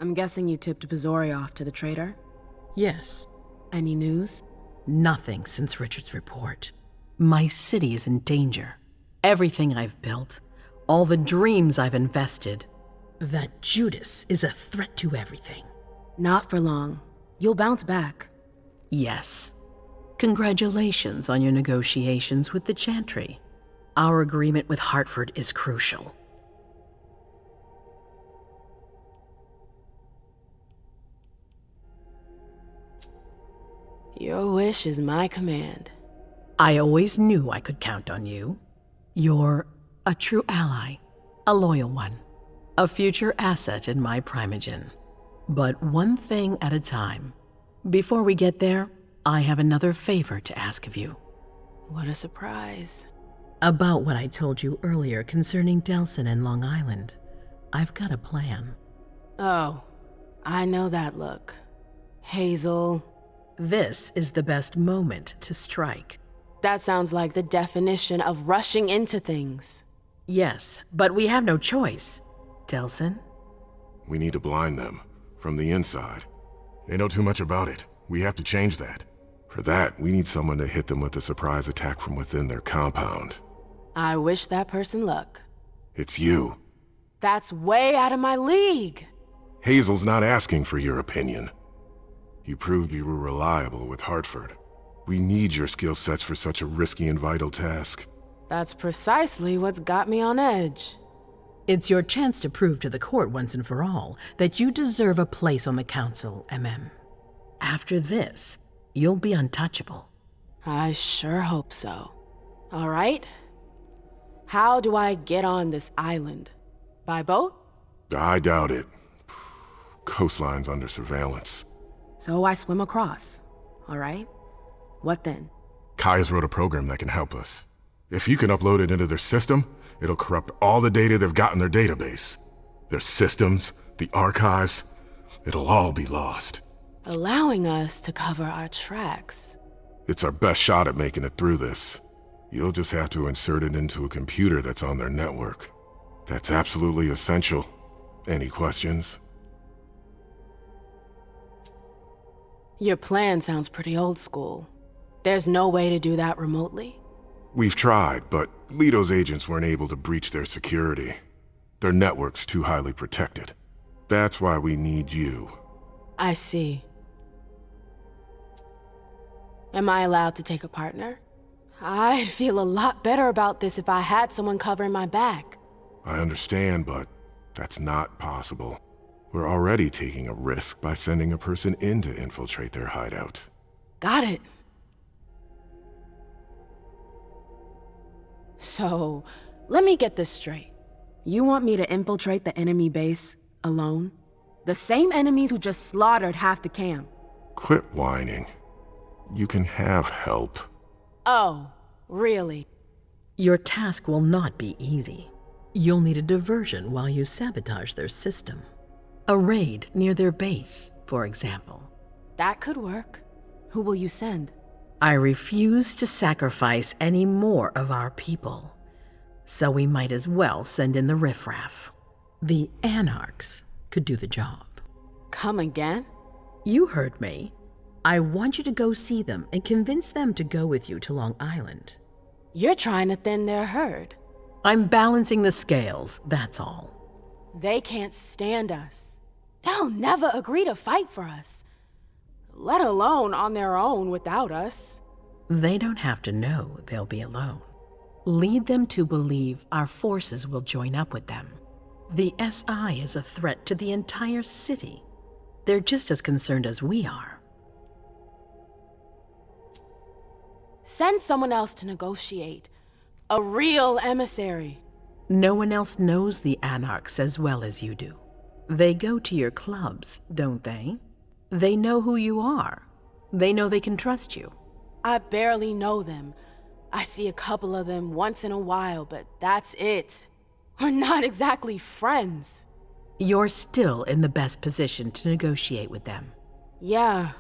I'm guessing you tipped Bazori off to the traitor? Yes. Any news? Nothing since Richard's report. My city is in danger. Everything I've built, all the dreams I've invested. That Judas is a threat to everything. Not for long. You'll bounce back. Yes. Congratulations on your negotiations with the Chantry. Our agreement with Hartford is crucial. Your wish is my command. I always knew I could count on you. You're a true ally, a loyal one, a future asset in my primogen. But one thing at a time. Before we get there, I have another favor to ask of you. What a surprise. About what I told you earlier concerning Delson and Long Island. I've got a plan. Oh, I know that look. Hazel. This is the best moment to strike. That sounds like the definition of rushing into things. Yes, but we have no choice. Delson? We need to blind them, from the inside. They know too much about it. We have to change that. For that, we need someone to hit them with a surprise attack from within their compound. I wish that person luck. It's you. That's way out of my league. Hazel's not asking for your opinion. You proved you were reliable with Hartford. We need your skill sets for such a risky and vital task. That's precisely what's got me on edge. It's your chance to prove to the court once and for all that you deserve a place on the council, Emem. After this, you'll be untouchable. I sure hope so. All right. How do I get on this island? By boat? I doubt it. Coastline's under surveillance. So I swim across. All right. What then? Kaya's wrote a program that can help us. If you can upload it into their system, it'll corrupt all the data they've got in their database. Their systems, the archives, it'll all be lost. Allowing us to cover our tracks. It's our best shot at making it through this. You'll just have to insert it into a computer that's on their network. That's absolutely essential. Any questions? Your plan sounds pretty old school. There's no way to do that remotely? We've tried, but Leto's agents weren't able to breach their security. Their network's too highly protected. That's why we need you. I see. Am I allowed to take a partner? I'd feel a lot better about this if I had someone covering my back. I understand, but that's not possible. We're already taking a risk by sending a person in to infiltrate their hideout. Got it. So, let me get this straight. You want me to infiltrate the enemy base alone? The same enemies who just slaughtered half the camp. Quit whining. You can have help. Oh, really? Your task will not be easy. You'll need a diversion while you sabotage their system. A raid near their base, for example. That could work. Who will you send? I refuse to sacrifice any more of our people, so we might as well send in the riffraff. The Anarchs could do the job. Come again? You heard me. I want you to go see them and convince them to go with you to Long Island. You're trying to thin their herd. I'm balancing the scales, that's all. They can't stand us. They'll never agree to fight for us, let alone on their own without us. They don't have to know they'll be alone. Lead them to believe our forces will join up with them. The SI is a threat to the entire city. They're just as concerned as we are. Send someone else to negotiate. A real emissary. No one else knows the Anarchs as well as you do. They go to your clubs, don't they? They know who you are. They know they can trust you. I barely know them. I see a couple of them once in a while, but that's it. We're not exactly friends. You're still in the best position to negotiate with them. Yeah.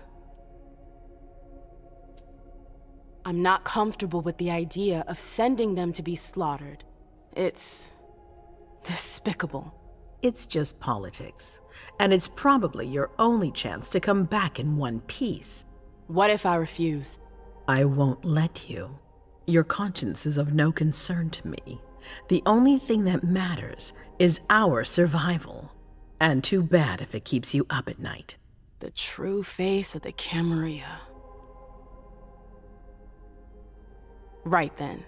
I'm not comfortable with the idea of sending them to be slaughtered. It's despicable. It's just politics. And it's probably your only chance to come back in one piece. What if I refuse? I won't let you. Your conscience is of no concern to me. The only thing that matters is our survival. And too bad if it keeps you up at night. The true face of the Camarilla. Right then.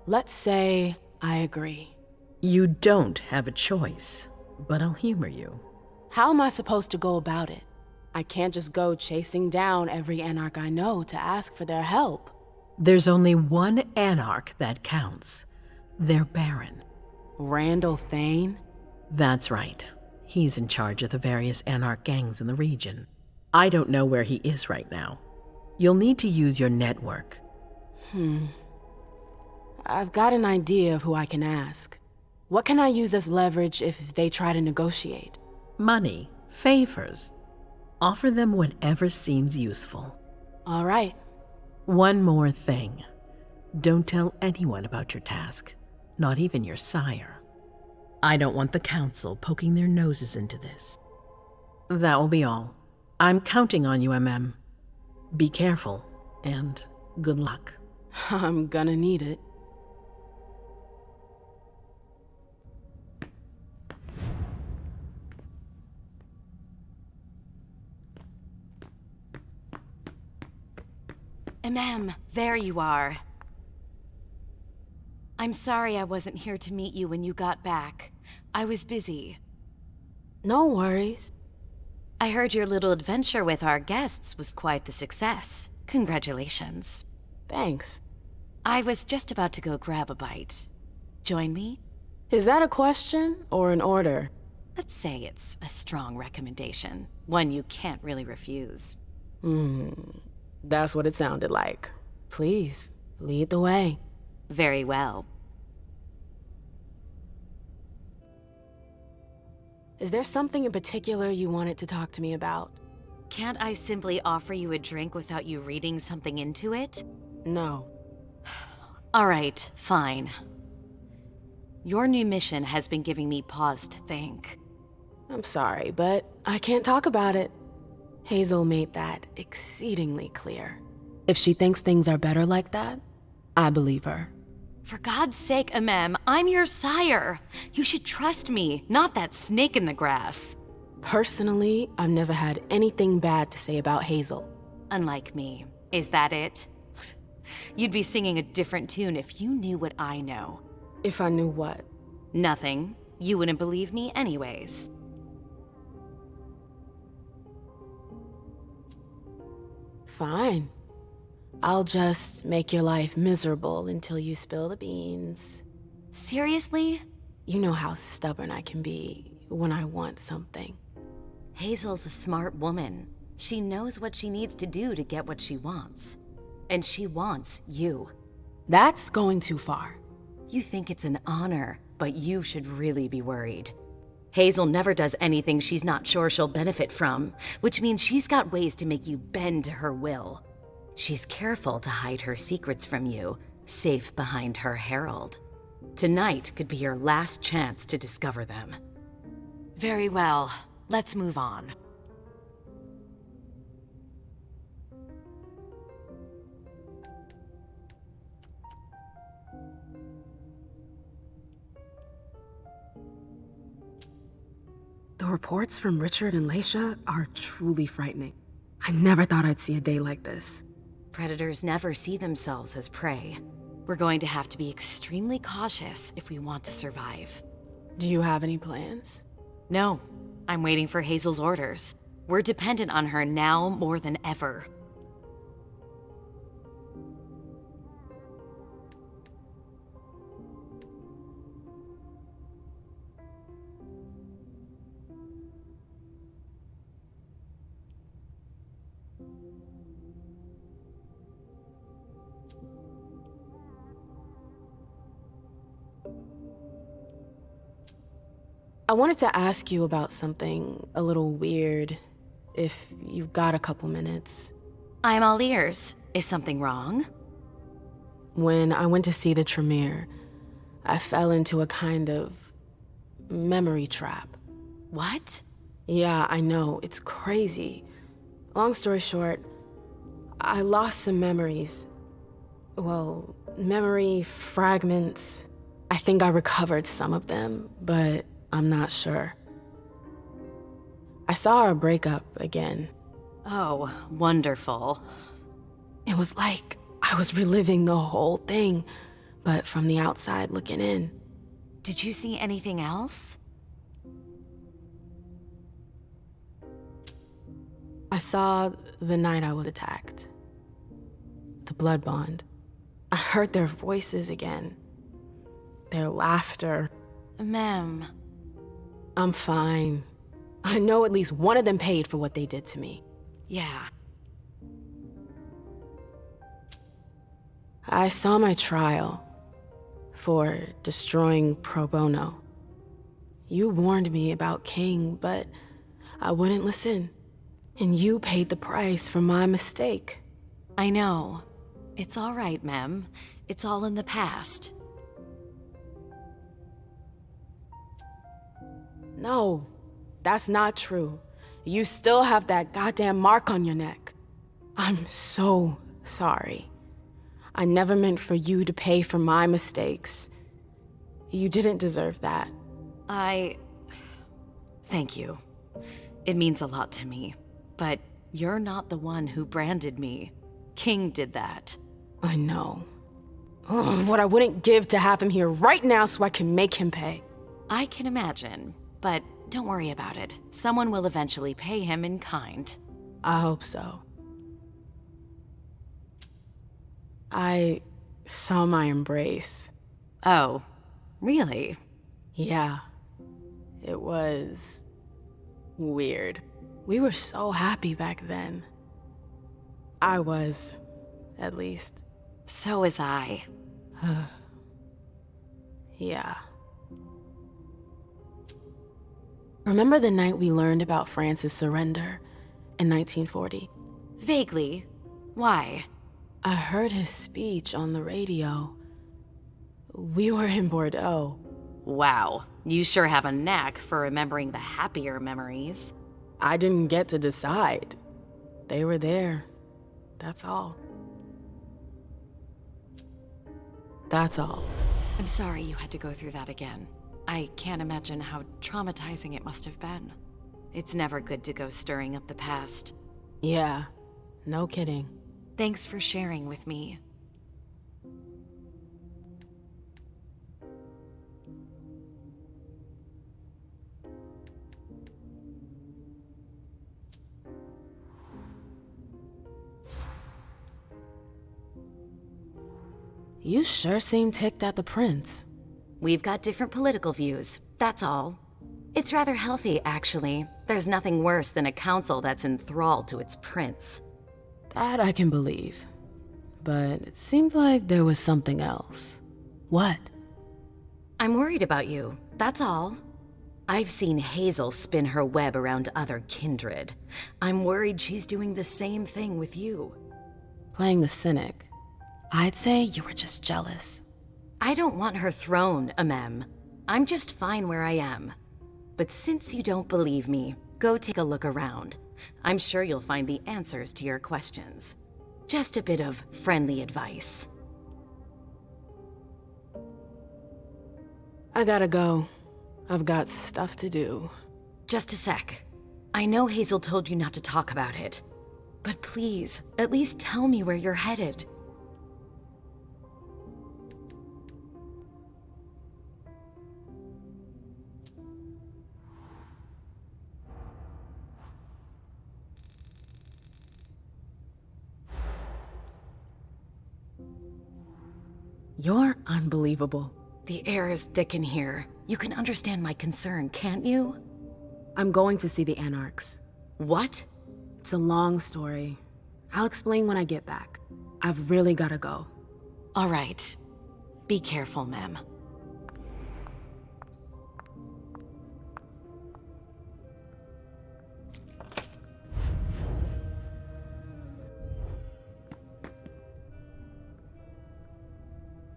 Let's say I agree. You don't have a choice, but I'll humor you. How am I supposed to go about it? I can't just go chasing down every Anarch I know to ask for their help. There's only one Anarch that counts. Their Baron. Randall Thane? That's right. He's in charge of the various Anarch gangs in the region. I don't know where he is right now. You'll need to use your network. I've got an idea of who I can ask. What can I use as leverage if they try to negotiate? Money, favors. Offer them whatever seems useful. All right. One more thing. Don't tell anyone about your task, not even your sire. I don't want the Council poking their noses into this. That will be all. I'm counting on you, Emem. Be careful, and good luck. I'm gonna need it. Emem, there you are. I'm sorry I wasn't here to meet you when you got back. I was busy. No worries. I heard your little adventure with our guests was quite the success. Congratulations. Thanks. I was just about to go grab a bite. Join me? Is that a question or an order? Let's say it's a strong recommendation. One you can't really refuse. That's what it sounded like. Please, lead the way. Very well. Is there something in particular you wanted to talk to me about? Can't I simply offer you a drink without you reading something into it? No. All right, fine. Your new mission has been giving me pause to think. I'm sorry, but I can't talk about it. Hazel made that exceedingly clear. If she thinks things are better like that, I believe her. For God's sake, Emem, I'm your sire. You should trust me, not that snake in the grass. Personally, I've never had anything bad to say about Hazel. Unlike me. Is that it? You'd be singing a different tune if you knew what I know. If I knew what? Nothing. You wouldn't believe me anyways. Fine. I'll just make your life miserable until you spill the beans. Seriously? You know how stubborn I can be when I want something. Hazel's a smart woman. She knows what she needs to do to get what she wants. And she wants you. That's going too far. You think it's an honor, but you should really be worried. Hazel never does anything she's not sure she'll benefit from, which means she's got ways to make you bend to her will. She's careful to hide her secrets from you, safe behind her herald. Tonight could be your last chance to discover them. Very well, let's move on. The reports from Richard and Leisha are truly frightening. I never thought I'd see a day like this. Predators never see themselves as prey. We're going to have to be extremely cautious if we want to survive. Do you have any plans? No, I'm waiting for Hazel's orders. We're dependent on her now more than ever. I wanted to ask you about something a little weird, if you've got a couple minutes. I'm all ears. Is something wrong? When I went to see the Tremere, I fell into a kind of memory trap. What? Yeah, I know, it's crazy. Long story short, I lost some memories. Well, memory fragments. I think I recovered some of them, but I'm not sure. I saw our breakup again. Oh, wonderful. It was like I was reliving the whole thing, but from the outside looking in. Did you see anything else? I saw the night I was attacked. The blood bond. I heard their voices again. Their laughter. Ma'am. I'm fine. I know at least one of them paid for what they did to me. Yeah. I saw my trial for destroying pro bono. You warned me about King, but I wouldn't listen. And you paid the price for my mistake. I know. It's all right, Mem. It's all in the past. No, that's not true. You still have that goddamn mark on your neck. I'm so sorry. I never meant for you to pay for my mistakes. You didn't deserve that. Thank you. It means a lot to me. But you're not the one who branded me. King did that. I know. Ugh, what I wouldn't give to have him here right now so I can make him pay. I can imagine, but don't worry about it. Someone will eventually pay him in kind. I hope so. I saw my embrace. Oh, really? Yeah. It was weird. We were so happy back then. I was, at least. So was I. Yeah. Remember the night we learned about France's surrender in 1940? Vaguely. Why? I heard his speech on the radio. We were in Bordeaux. Wow, you sure have a knack for remembering the happier memories. I didn't get to decide. They were there. That's all. That's all. I'm sorry you had to go through that again. I can't imagine how traumatizing it must have been. It's never good to go stirring up the past. Yeah, no kidding. Thanks for sharing with me. You sure seem ticked at the prince. We've got different political views, that's all. It's rather healthy, actually. There's nothing worse than a council that's enthralled to its prince. That I can believe. But it seemed like there was something else. What? I'm worried about you, that's all. I've seen Hazel spin her web around other kindred. I'm worried she's doing the same thing with you. Playing the cynic. I'd say you were just jealous. I don't want her throne, Emem. I'm just fine where I am. But since you don't believe me, go take a look around. I'm sure you'll find the answers to your questions. Just a bit of friendly advice. I gotta go. I've got stuff to do. Just a sec. I know Hazel told you not to talk about it. But please, at least tell me where you're headed. You're unbelievable. The air is thick in here. You can understand my concern, can't you? I'm going to see the Anarchs. What? It's a long story. I'll explain when I get back. I've really gotta go. All right. Be careful, Mem.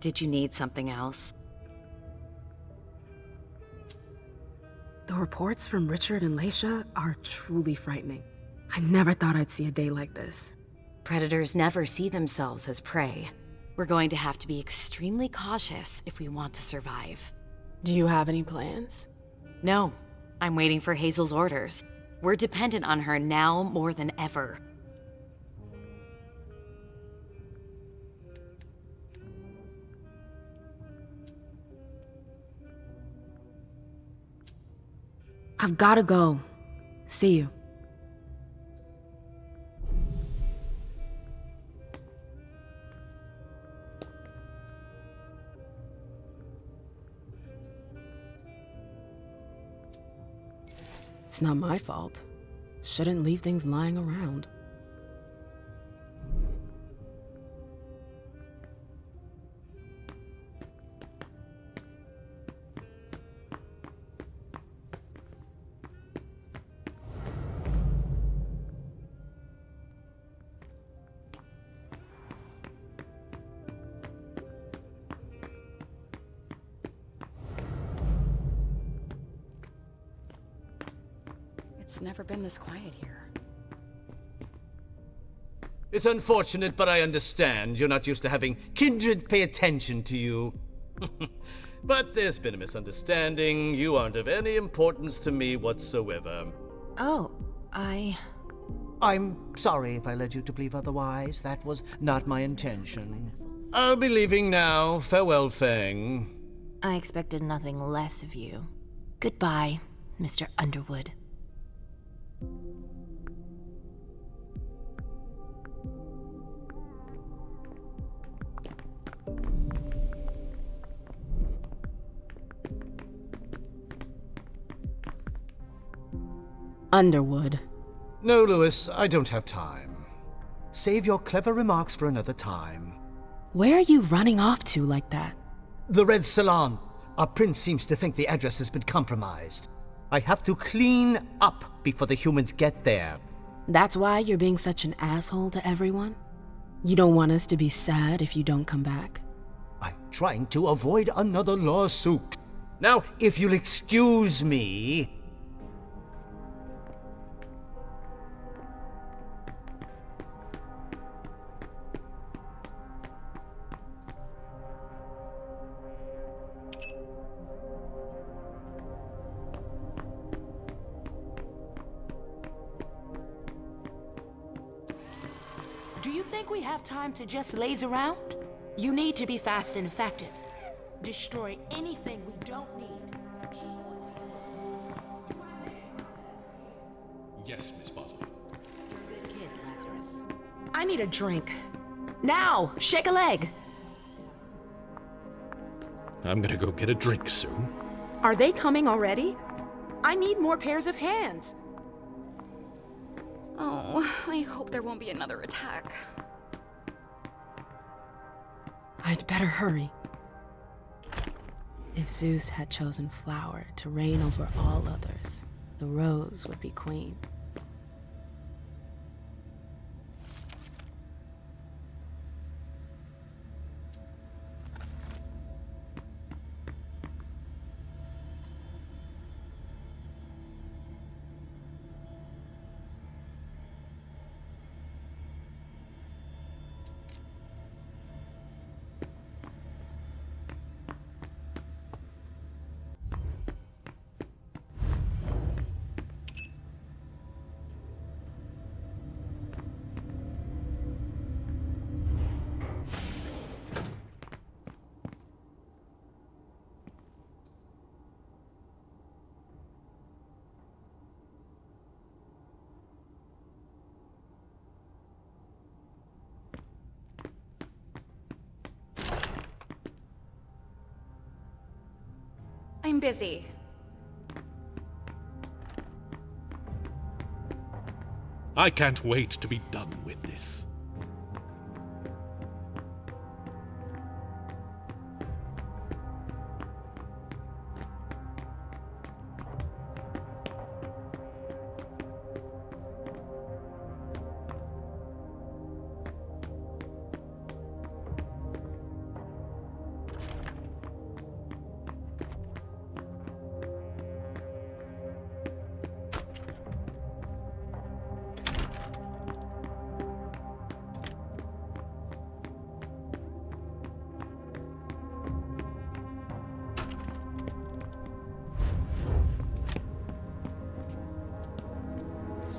Did you need something else? reports from Richard and Leisha are truly frightening. I never thought I'd see a day like this. Predators never see themselves as prey. We're going to have to be extremely cautious if we want to survive. Do you have any plans? No, I'm waiting for Hazel's orders. We're dependent on her now more than ever. I've gotta go. See you. It's not my fault. Shouldn't leave things lying around. It's never been this quiet here. It's unfortunate, but I understand. You're not used to having kindred pay attention to you. But there's been a misunderstanding. You aren't of any importance to me whatsoever. Oh, I'm sorry if I led you to believe otherwise. That was not my intention. I'll be leaving now. Farewell, Fang. I expected nothing less of you. Goodbye, Mr. Underwood. Underwood. No, Lewis, I don't have time. Save your clever remarks for another time. Where are you running off to like that? The Red Salon. Our prince seems to think the address has been compromised. I have to clean up before the humans get there. That's why you're being such an asshole to everyone? You don't want us to be sad if you don't come back? I'm trying to avoid another lawsuit. Now, if you'll excuse me... Do you think we have time to just laze around? You need to be fast and effective. Destroy anything we don't need. Yes, Miss Bosley. Good kid, Lazarus. I need a drink. Now! Shake a leg! I'm gonna go get a drink soon. Are they coming already? I need more pairs of hands. oh, I hope there won't be another attack. I'd better hurry. If Zeus had chosen flower to reign over all others, the rose would be queen. I'm busy. I can't wait to be done with this.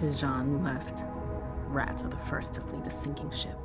Dijon left. Rats are the first to flee the sinking ship.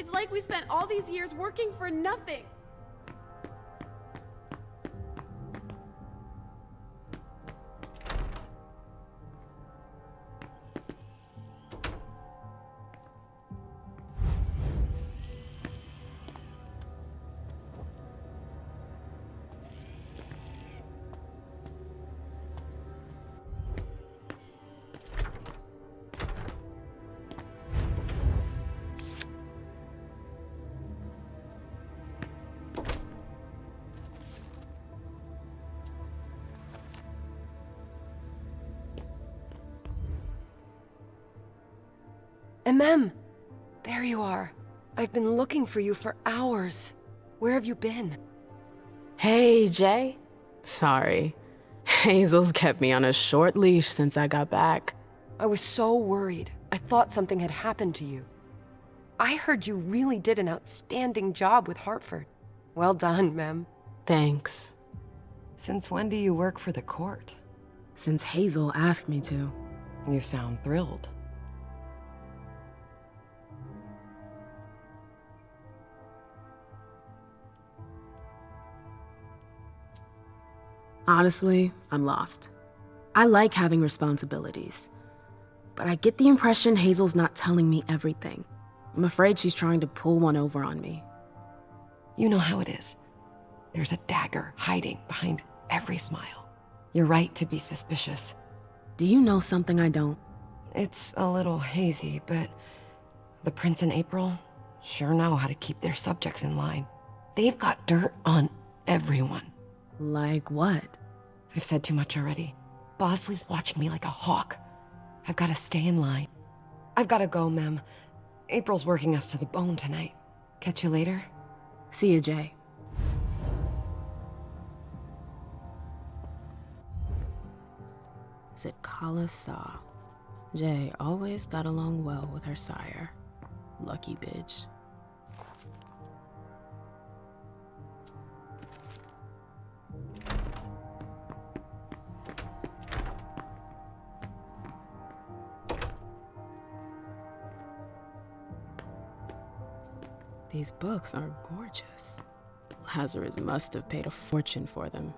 It's like we spent all these years working for nothing. Emem! There you are. I've been looking for you for hours. Where have you been? Hey, Jay. Sorry. Hazel's kept me on a short leash since I got back. I was so worried. I thought something had happened to you. I heard you really did an outstanding job with Hartford. Well done, Mem. Thanks. Since when do you work for the court? Since Hazel asked me to. You sound thrilled. Honestly, I'm lost. I like having responsibilities, but I get the impression Hazel's not telling me everything. I'm afraid she's trying to pull one over on me. You know how it is. There's a dagger hiding behind every smile. You're right to be suspicious. Do you know something I don't? It's a little hazy, but the Prince and April sure know how to keep their subjects in line. They've got dirt on everyone. Like what? I've said too much already. Bosley's watching me like a hawk. I've got to stay in line. I've got to go, Mem. April's working us to the bone tonight. Catch you later? See you, Jay. Is it Kala Saw? Jay always got along well with her sire. Lucky bitch. These books are gorgeous. Lazarus must have paid a fortune for them.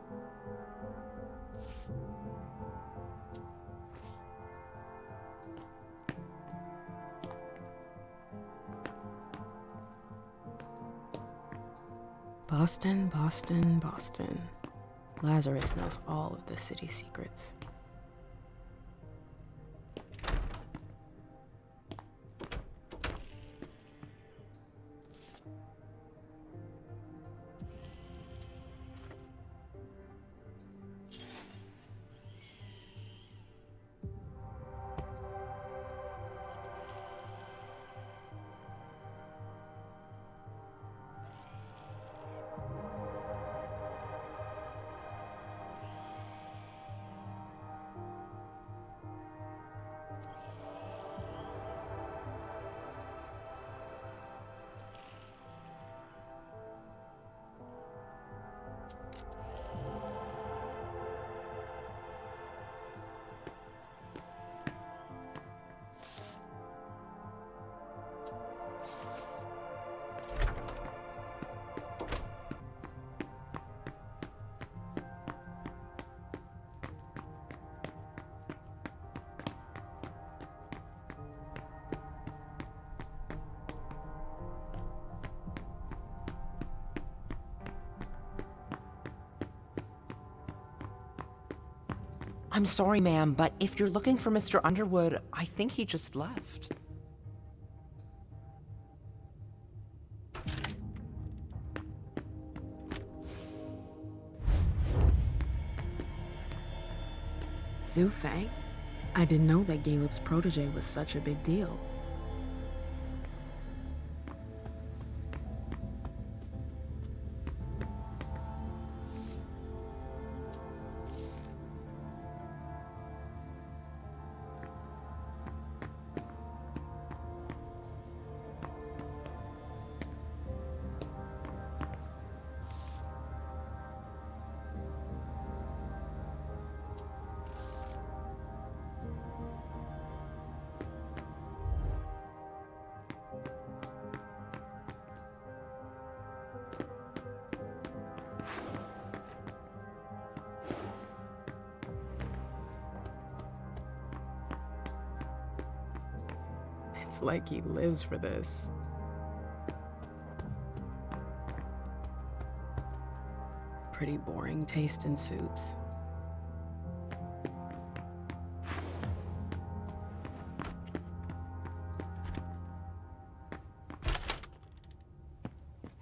Boston, Boston, Boston. Lazarus knows all of the city's secrets. I'm sorry, ma'am, but if you're looking for Mr. Underwood, I think he just left. Zufang? I didn't know that Galeb's protege was such a big deal. It's like he lives for this. Pretty boring taste in suits.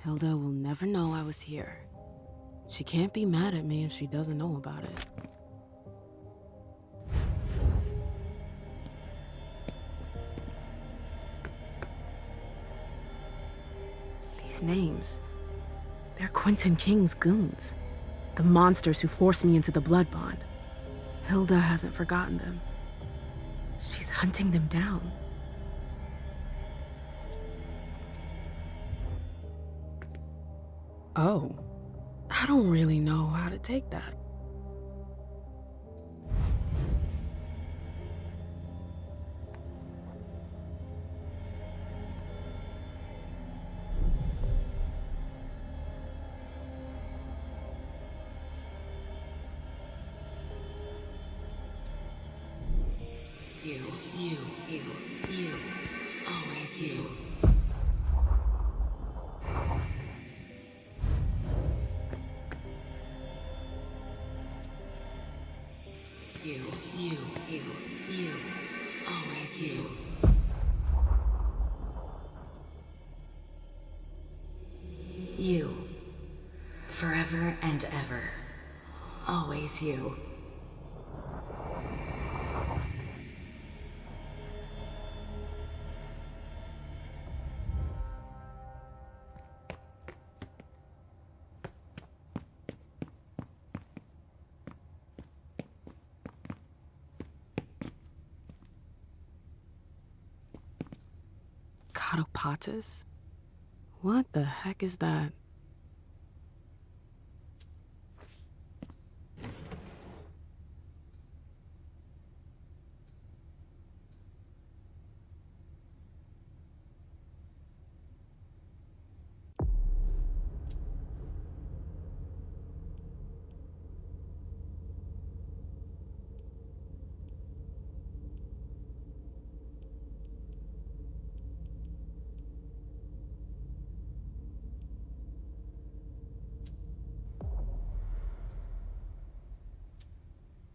Hilda will never know I was here. She can't be mad at me if she doesn't know about it. These names, they're Quentin King's goons. The monsters who forced me into the blood bond. Hilda hasn't forgotten them. She's hunting them down. Oh, I don't really know how to take that. You, always you. You, always you. You, forever and ever, always you. Catopatus? What the heck is that?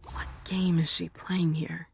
What game is she playing here?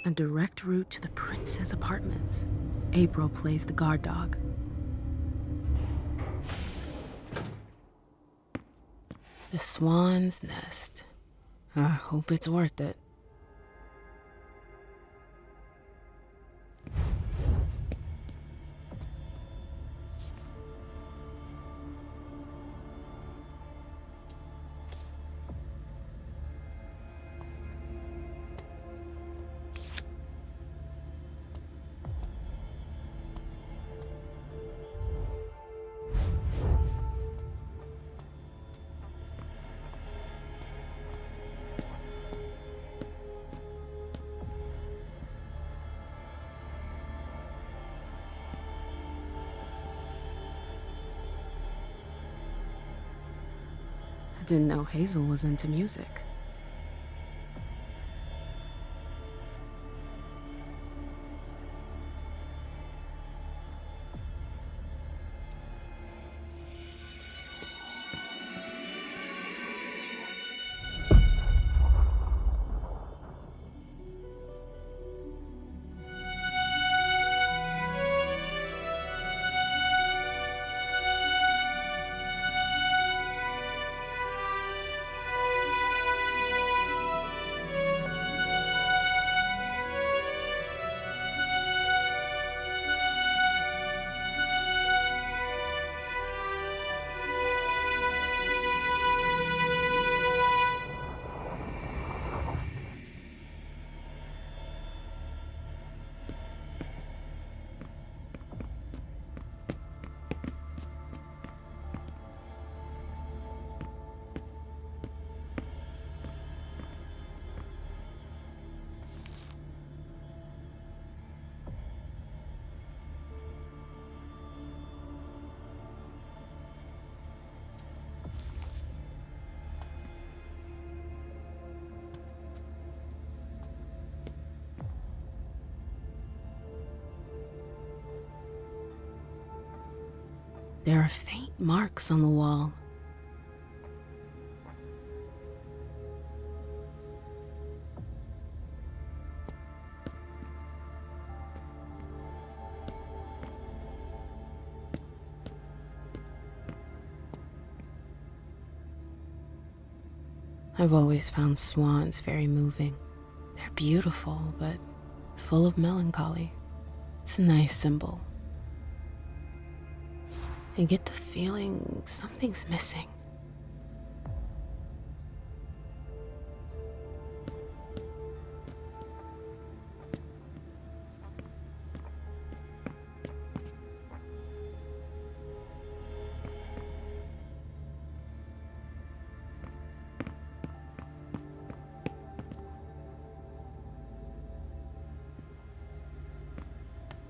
A direct route to the prince's apartments. April plays the guard dog. The Swan's Nest. I hope it's worth it. I didn't know Hazel was into music. There are faint marks on the wall. I've always found swans very moving. They're beautiful, but full of melancholy. It's a nice symbol. I get the feeling something's missing.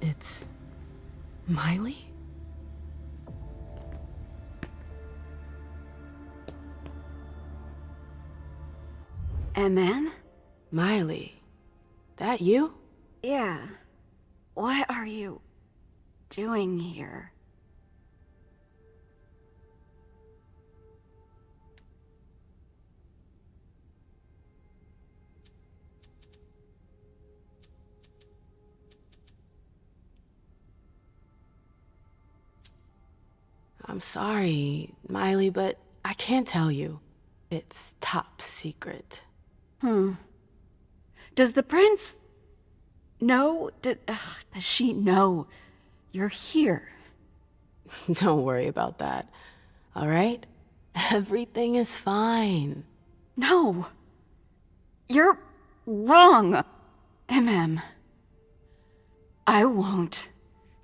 It's Miley? Emem? Miley, that you? Yeah. What are you doing here? I'm sorry, Miley, but I can't tell you. It's top secret. Does the prince know? Does she know you're here? Don't worry about that, all right? Everything is fine. No. You're wrong, Emem. I won't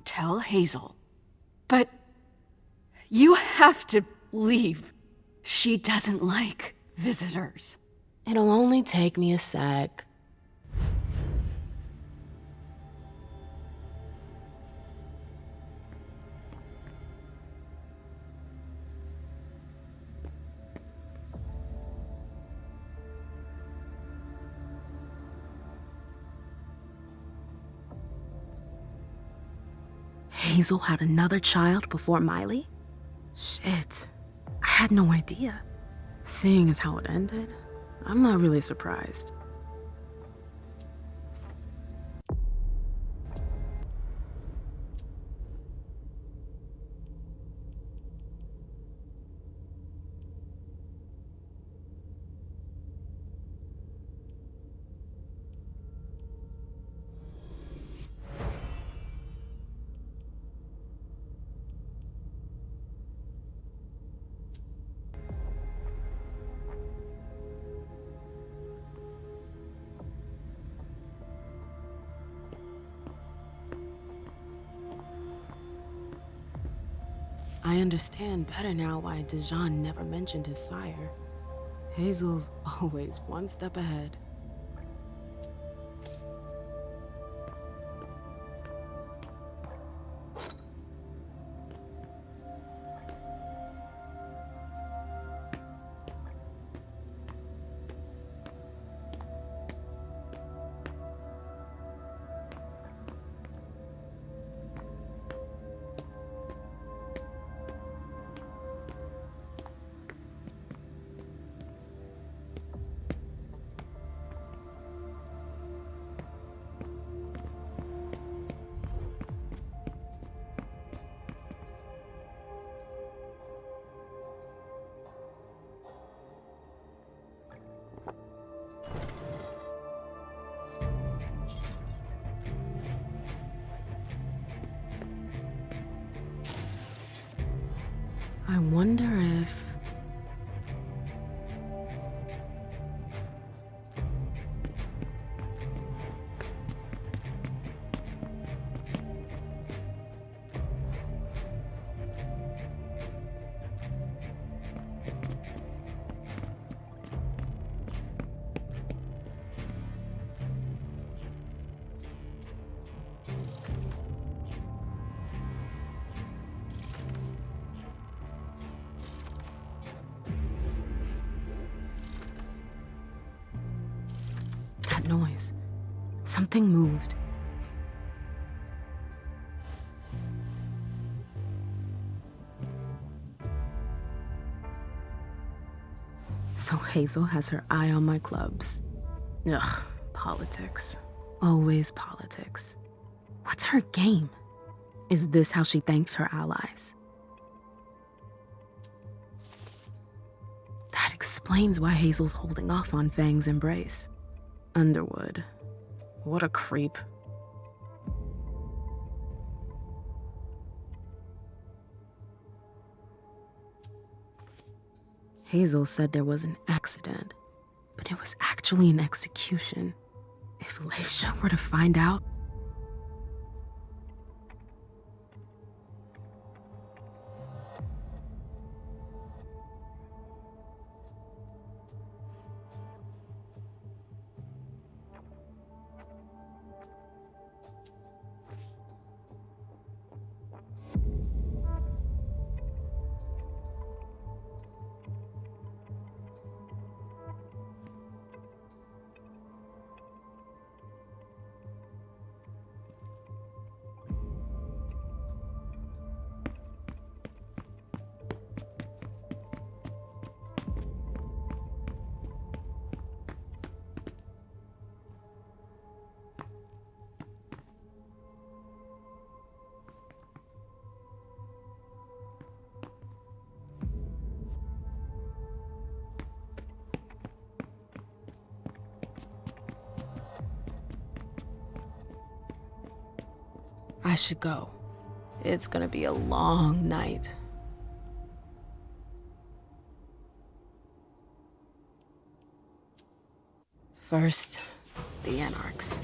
tell Hazel, but you have to leave. She doesn't like visitors. It'll only take me a sec. Hazel had another child before Miley? Shit, I had no idea. Seeing as how it ended, I'm not really surprised. I understand better now why Dijon never mentioned his sire. Hazel's always one step ahead. I wonder if... That noise. Something moved. So Hazel has her eye on my clubs. Ugh, politics. Always politics. What's her game? Is this how she thanks her allies? That explains why Hazel's holding off on Fang's embrace. Underwood. What a creep. Hazel said there was an accident, but it was actually an execution. If Leisha were to find out... I should go. It's gonna be a long night. First, the Anarchs.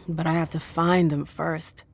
But I have to find them first.